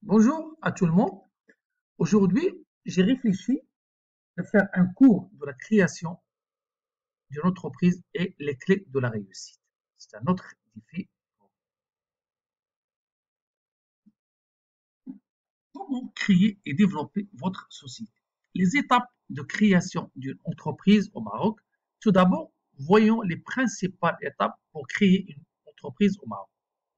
Bonjour à tout le monde. Aujourd'hui, j'ai réfléchi à faire un cours de la création d'une entreprise et les clés de la réussite. C'est un autre défi. Comment créer et développer votre société? Les étapes de création d'une entreprise au Maroc. Tout d'abord, voyons les principales étapes pour créer une entreprise au Maroc.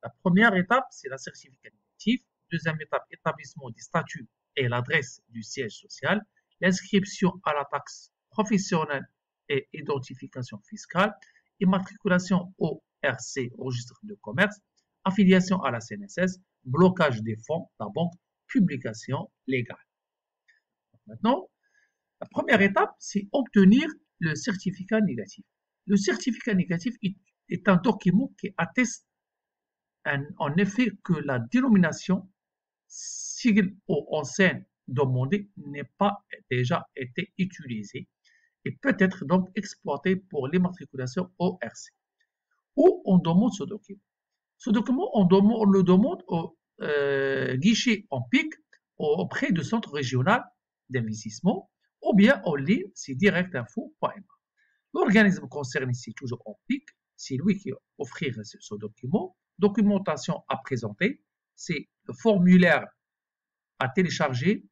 La première étape, c'est la certificat négatif. Deuxième étape, établissement des statuts et l'adresse du siège social. L'inscription à la taxe professionnelle et identification fiscale. Immatriculation au RC, registre de commerce. Affiliation à la CNSS. Blocage des fonds, la banque. Publication légale. Maintenant, la première étape, c'est obtenir le certificat négatif. Le certificat négatif est un document qui atteste en effet que la dénomination sigle ou enseigne demandée n'est pas déjà été utilisée et peut être donc exploitée pour l'immatriculation au RC. Où on demande ce document? Ce document, on le demande au guichet en PIC auprès du centre régional d'investissement ou bien en ligne, c'est directinfo.fr. L'organisme concerné, c'est toujours en PIC, c'est lui qui offrir ce document. Documentation à présenter, c'est le formulaire à télécharger,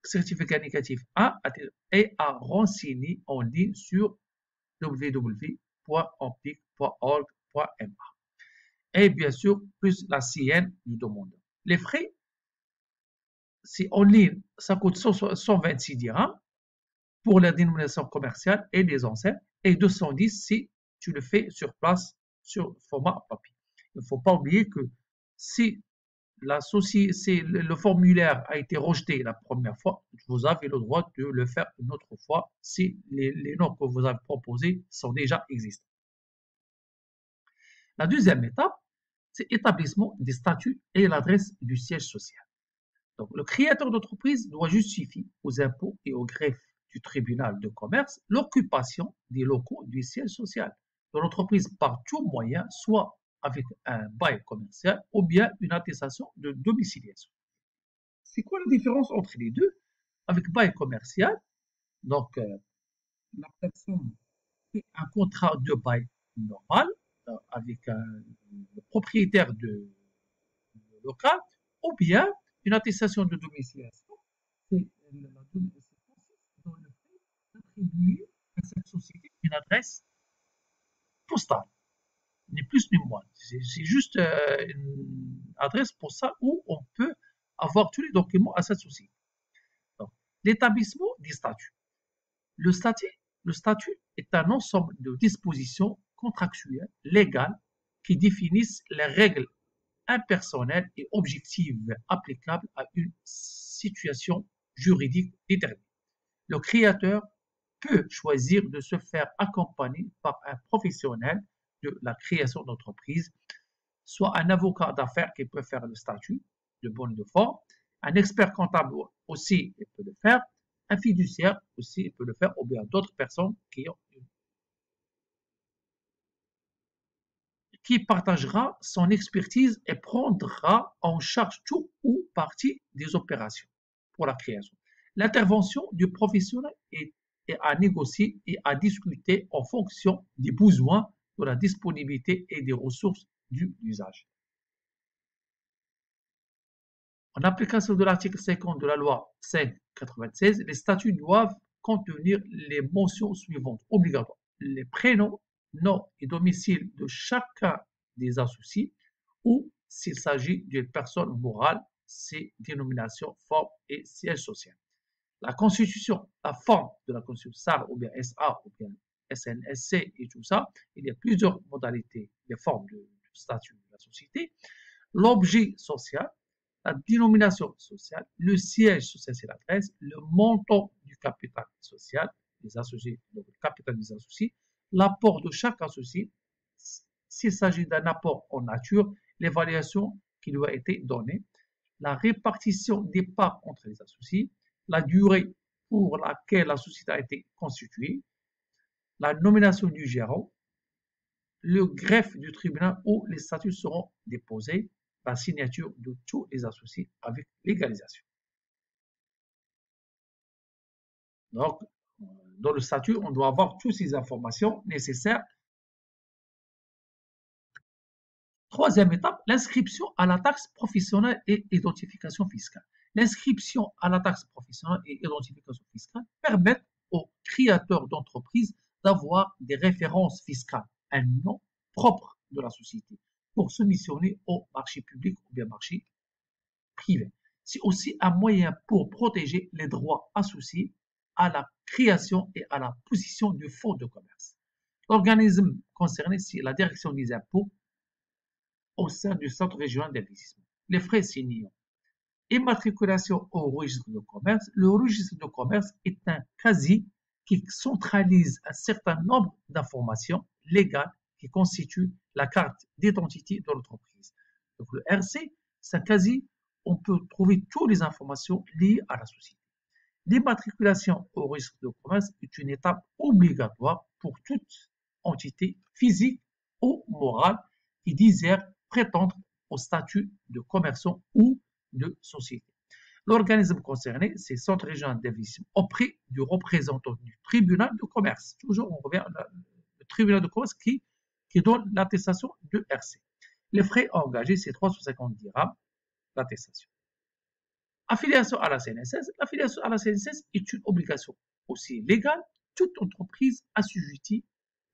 certificat négatif et à renseigner en ligne sur www.onpic.org.mr. Et bien sûr, plus la CN du demandeur. Les frais, c'est en ligne, ça coûte 126 dirhams pour la dénomination commerciale et les enseignes, et 210 si tu le fais sur place sur format papier. Il ne faut pas oublier que si le formulaire a été rejeté la première fois, vous avez le droit de le faire une autre fois si les normes que vous avez proposées sont déjà existantes. La deuxième étape, c'est établissement des statuts et l'adresse du siège social. Donc, le créateur d'entreprise doit justifier aux impôts et au greffe du tribunal de commerce l'occupation des locaux du siège social de l'entreprise par tout moyen, soit avec un bail commercial ou bien une attestation de domiciliation. C'est quoi la différence entre les deux? Avec bail commercial, donc la personne fait un contrat de bail normal avec le propriétaire de local ou bien une attestation de domiciliation. C'est consiste dans le fait d'attribuer à cette société une adresse postale, ni plus ni moins. C'est juste une adresse postale où on peut avoir tous les documents à cette société. L'établissement des statuts. Le statut, le statut est un ensemble de dispositions contractuelles légales qui définissent les règles impersonnelles et objectives applicables à une situation juridique déterminée. Le créateur peut choisir de se faire accompagner par un professionnel de la création d'entreprise, soit un avocat d'affaires qui peut faire le statut de bonne de forme, un expert comptable aussi il peut le faire, un fiduciaire aussi il peut le faire, ou bien d'autres personnes qui partagera son expertise et prendra en charge tout ou partie des opérations pour la création. L'intervention du professionnel est à négocier et à discuter en fonction des besoins, de la disponibilité et des ressources du usage. En application de l'article 50 de la loi 5/96, les statuts doivent contenir les mentions suivantes obligatoires. Les prénoms, nom et domicile de chacun des associés ou s'il s'agit d'une personne morale, ses dénominations, forme et siège social. La constitution, la forme de la constitution SAR ou bien SA ou bien SNSC et tout ça, il y a plusieurs modalités, des formes de statut de la société. L'objet social, la dénomination sociale, le siège social, c'est l'adresse, le montant du capital social des associés, donc le capital des associés, l'apport de chaque associé, s'il s'agit d'un apport en nature, l'évaluation qui lui a été donnée, la répartition des parts entre les associés, la durée pour laquelle la société a été constituée, la nomination du gérant, le greffe du tribunal où les statuts seront déposés, la signature de tous les associés avec légalisation. Donc, dans le statut, on doit avoir toutes ces informations nécessaires. Troisième étape, l'inscription à la taxe professionnelle et identification fiscale. L'inscription à la taxe professionnelle et identification fiscale permet aux créateurs d'entreprises d'avoir des références fiscales, un nom propre de la société, pour se missionner au marché public ou bien marché privé. C'est aussi un moyen pour protéger les droits associés à la création et à la position du fonds de commerce. L'organisme concerné, c'est la direction des impôts au sein du centre régional d'investissement. Les frais signants. Immatriculation au registre de commerce. Le registre de commerce est un casier qui centralise un certain nombre d'informations légales qui constituent la carte d'identité de l'entreprise. Donc le RC, c'est un casier où on peut trouver toutes les informations liées à la société. L'immatriculation au registre de commerce est une étape obligatoire pour toute entité physique ou morale qui désire prétendre au statut de commerçant ou de société. L'organisme concerné, c'est le Centre régional d'investissement auprès du représentant du tribunal de commerce. Toujours, on revient au tribunal de commerce qui donne l'attestation de RC. Les frais engagés, c'est 350 dirhams, l'attestation. Affiliation à la CNSS. L'affiliation à la CNSS est une obligation aussi légale. Toute entreprise assujettie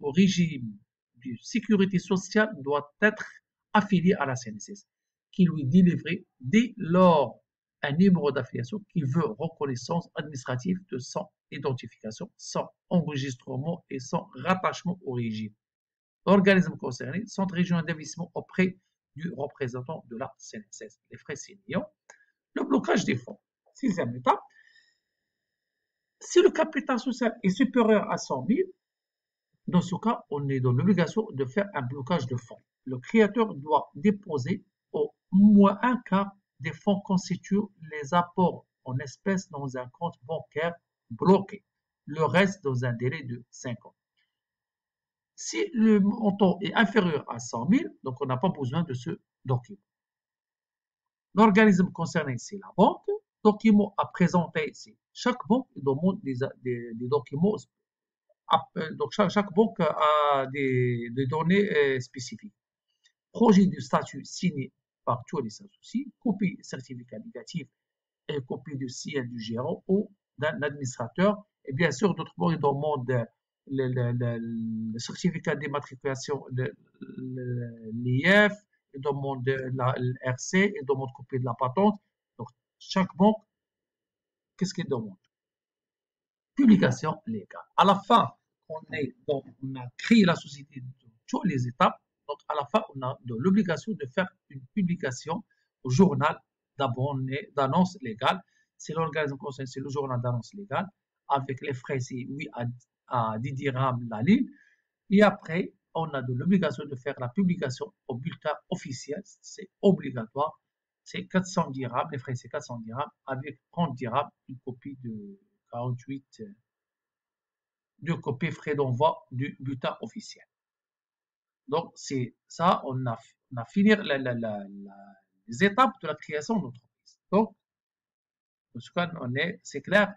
au régime de sécurité sociale doit être affiliée à la CNSS, qui lui délivrer dès lors un numéro d'affiliation qui veut reconnaissance administrative de son identification, son enregistrement et son rattachement au régime. L'organisme concerné, Centre régional d'investissement auprès du représentant de la CNSS. Les frais signants. Le blocage des fonds. Sixième étape. Si le capital social est supérieur à 100 000, dans ce cas, on est dans l'obligation de faire un blocage de fonds. Le créateur doit déposer au moins un quart des fonds constituant les apports en espèces dans un compte bancaire bloqué. Le reste dans un délai de 5 ans. Si le montant est inférieur à 100 000, donc on n'a pas besoin de ce document. L'organisme concerné, c'est la banque. Documents à présenter, c'est chaque banque demande des documents. Donc chaque banque a des données spécifiques. Projet de statut signé par tous les associés, copie certificat négatif et copie du siège du gérant ou d'un administrateur. Et bien sûr, d'autres banques demandent le certificat d'immatriculation, l'IF, ils demandent la RC, ils demandent copie de la patente. Donc, chaque banque, qu'est-ce qu'elle demande? Publication légale. À la fin, on a créé la société de toutes les étapes. Donc, à la fin, on a l'obligation de faire une publication au journal d'annonce légale. C'est l'organisme concerné, c'est le journal d'annonce légale. Avec les frais, c'est 8 à 10 dirhams la ligne. Et après, on a de l'obligation de faire la publication au bulletin officiel. C'est obligatoire. C'est 400 dirhams. Les frais, c'est 400 dirhams. Avec 30 dirhams, une copie de 48, deux copies frais d'envoi du bulletin officiel. Donc, c'est ça, on a fini les étapes de la création d'entreprise. Donc, en tout cas, c'est clair.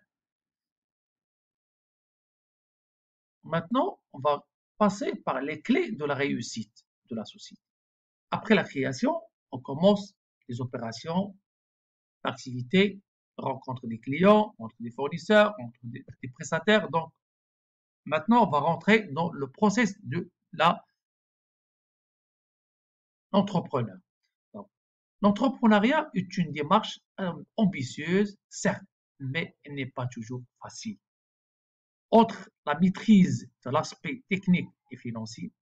Maintenant, on va passer par les clés de la réussite de la société. Après la création, on commence les opérations, l'activité, rencontre des clients, entre des fournisseurs, entre des prestataires. Donc, maintenant, on va rentrer dans le process de l'entrepreneur. L'entrepreneuriat est une démarche ambitieuse, certes, mais elle n'est pas toujours facile. Outre la maîtrise de l'aspect technique et financier,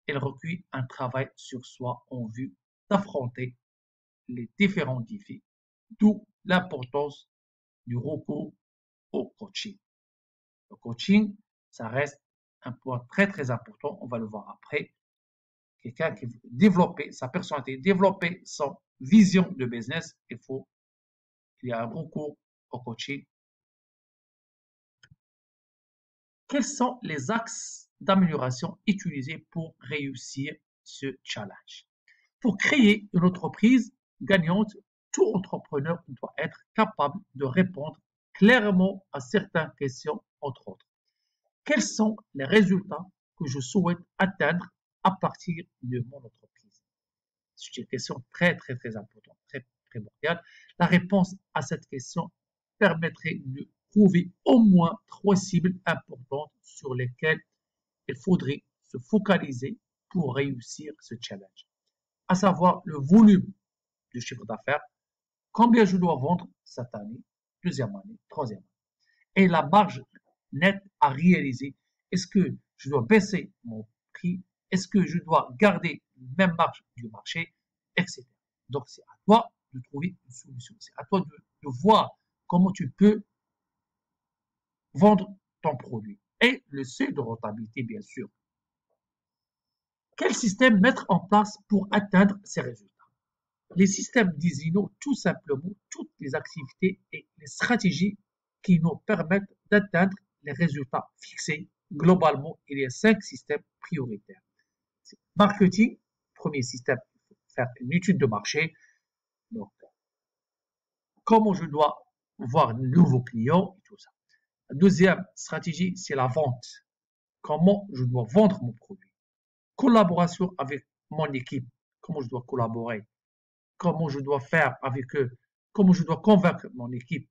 elle requiert un travail sur soi en vue d'affronter les différents défis, d'où l'importance du recours au coaching. Le coaching, ça reste un point très très important, on va le voir après. Quelqu'un qui veut développer sa personnalité, développer son vision de business, il faut qu'il y ait un recours au coaching. Quels sont les axes d'amélioration utilisés pour réussir ce challenge? Pour créer une entreprise gagnante, tout entrepreneur doit être capable de répondre clairement à certaines questions, entre autres. Quels sont les résultats que je souhaite atteindre à partir de mon entreprise? C'est une question très importante, très primordiale. La réponse à cette question permettrait de trouver au moins 3 cibles importantes sur lesquelles il faudrait se focaliser pour réussir ce challenge, à savoir le volume du chiffre d'affaires, combien je dois vendre cette année, deuxième année, troisième année, et la marge nette à réaliser. Est-ce que je dois baisser mon prix? Est-ce que je dois garder la même marge du marché, etc. Donc, c'est à toi de trouver une solution. C'est à toi de voir comment tu peux vendre ton produit. Et le seuil de rentabilité, bien sûr. Quel système mettre en place pour atteindre ces résultats? Les systèmes désignent tout simplement toutes les activités et les stratégies qui nous permettent d'atteindre les résultats fixés. Globalement, il y a 5 systèmes prioritaires. Marketing, premier système, faire une étude de marché. Donc, comment je dois voir de nouveaux clients et tout ça. La deuxième stratégie, c'est la vente. Comment je dois vendre mon produit. Collaboration avec mon équipe. Comment je dois collaborer. Comment je dois faire avec eux. Comment je dois convaincre mon équipe.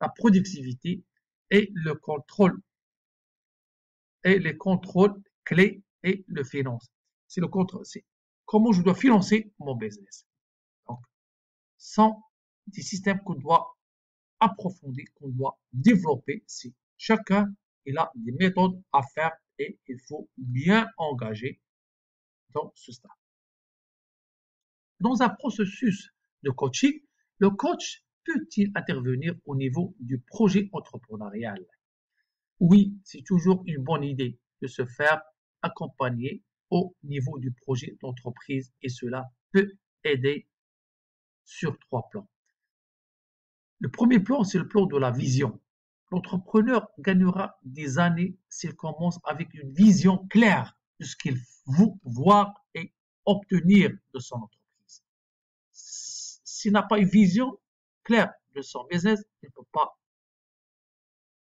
La productivité et le contrôle. Et les contrôles clés et le finance. C'est le contrôle. C'est comment je dois financer mon business. Donc, sont des systèmes qu'on doit approfondir, qu'on doit développer. Si chacun il a des méthodes à faire et il faut bien engager dans ce stade. Dans un processus de coaching, le coach peut-il intervenir au niveau du projet entrepreneurial? Oui, c'est toujours une bonne idée de se faire accompagner au niveau du projet d'entreprise et cela peut aider sur 3 plans. Le premier plan, c'est le plan de la vision. L'entrepreneur gagnera des années s'il commence avec une vision claire de ce qu'il veut voir et obtenir de son entreprise. S'il n'a pas une vision claire de son business, il ne peut pas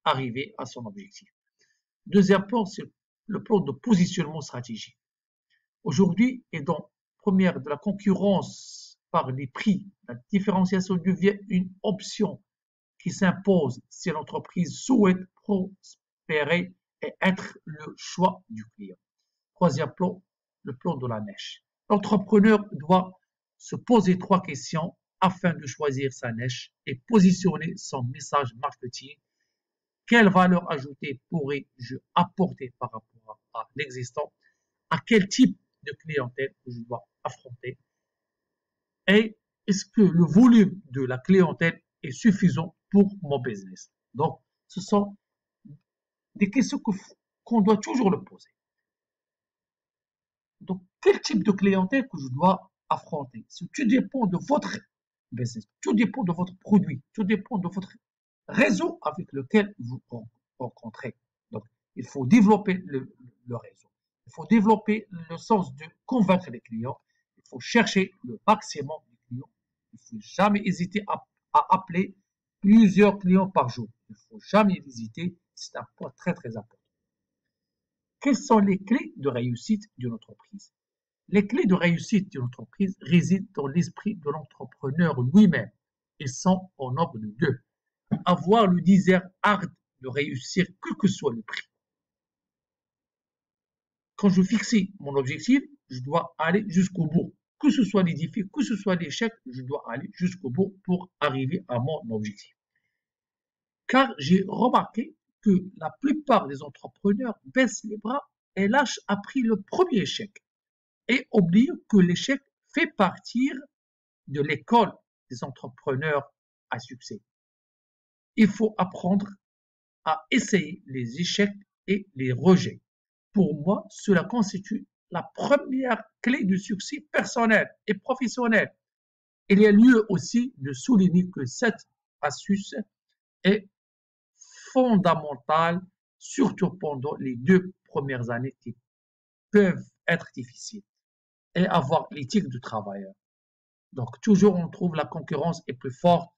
arriver à son objectif. Deuxième plan, c'est le plan de positionnement stratégique. Aujourd'hui, et dans première de la concurrence par les prix, la différenciation devient une option qui s'impose si l'entreprise souhaite prospérer et être le choix du client. Troisième plan, le plan de la niche. L'entrepreneur doit se poser 3 questions afin de choisir sa niche et positionner son message marketing. Quelle valeur ajoutée pourrais-je apporter par rapport à l'existant? À quel type de clientèle je dois affronter? Et est-ce que le volume de la clientèle est suffisant pour mon business? Donc, ce sont des questions qu'on doit toujours le poser. Donc, quel type de clientèle que je dois affronter? Tout dépend de votre business, tout dépend de votre produit, tout dépend de votre réseau avec lequel vous rencontrez. Donc, il faut développer le réseau. Il faut développer le sens de convaincre les clients. Il faut chercher le maximum de clients. Il ne faut jamais hésiter à appeler plusieurs clients par jour. Il ne faut jamais hésiter. C'est un point très important. Quelles sont les clés de réussite d'une entreprise? Les clés de réussite d'une entreprise résident dans l'esprit de l'entrepreneur lui-même et sont au nombre de 2. Avoir le désir hard de réussir, quel que soit le prix. Quand je fixe mon objectif, je dois aller jusqu'au bout. Que ce soit les défis, que ce soit l'échec, je dois aller jusqu'au bout pour arriver à mon objectif. Car j'ai remarqué que la plupart des entrepreneurs baissent les bras et lâchent après le premier échec et oublient que l'échec fait partie de l'école des entrepreneurs à succès. Il faut apprendre à essayer les échecs et les rejets. Pour moi, cela constitue la première clé du succès personnel et professionnel. Il y a lieu aussi de souligner que cette astuce est fondamentale, surtout pendant les 2 premières années qui peuvent être difficiles. et avoir l'éthique du travailleur. Donc, toujours, on trouve la concurrence est plus forte